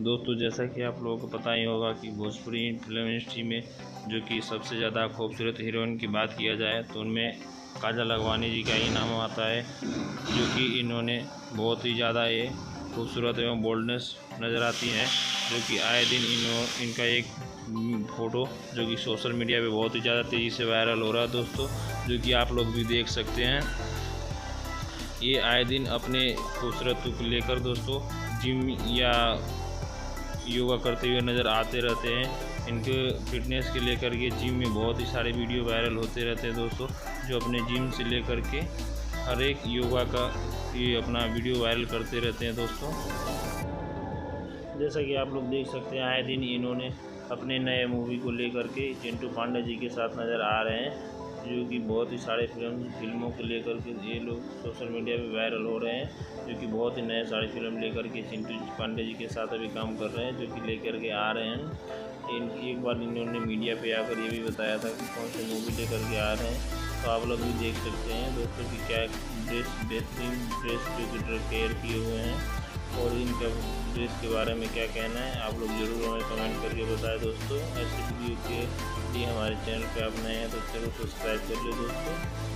दोस्तों जैसा कि आप लोगों को पता ही होगा कि भोजपुरी फिल्म इंडस्ट्री में जो कि सबसे ज़्यादा खूबसूरत हीरोइन की बात किया जाए तो उनमें काजल अगवानी जी का ही नाम आता है, जो कि इन्होंने बहुत ही ज़्यादा ये खूबसूरत एवं बोल्डनेस नज़र आती हैं, जो कि आए दिन इनका एक फ़ोटो जो कि सोशल मीडिया पे बहुत ही ज़्यादा तेज़ी से वायरल हो रहा है दोस्तों, जो कि आप लोग भी देख सकते हैं। ये आए दिन अपने खूबसूरत को लेकर दोस्तों जिम या योगा करते हुए नज़र आते रहते हैं। इनके फिटनेस के लेकर के जिम में बहुत ही सारे वीडियो वायरल होते रहते हैं दोस्तों, जो अपने जिम से लेकर के हर एक योगा का ये अपना वीडियो वायरल करते रहते हैं दोस्तों। जैसा कि आप लोग देख सकते हैं आए दिन इन्होंने अपने नए मूवी को लेकर के चिंटू पांडे जी के साथ नज़र आ रहे हैं, जो कि बहुत ही सारे फिल्मों को लेकर के ये लोग सोशल मीडिया पे वायरल हो रहे हैं, जो कि बहुत ही नए सारे फिल्म लेकर के चिंटू पांडे जी के साथ अभी काम कर रहे हैं, जो कि लेकर के आ रहे हैं। एक बार इन्होंने मीडिया पे आकर ये भी बताया था कि कौन सी मूवी लेकर के आ रहे हैं, तो आप लोग भी देख सकते हैं दोस्तों कि क्या बेहतरीन ड्रेस जो कि केयर किए हुए हैं, और इनका ड्रेस के बारे में क्या कहना है आप लोग ज़रूर हमें कमेंट करके बताएं दोस्तों। ऐसे वीडियो के लिए हमारे चैनल पे आप नए हैं तो जरूर सब्सक्राइब कर ले दोस्तों।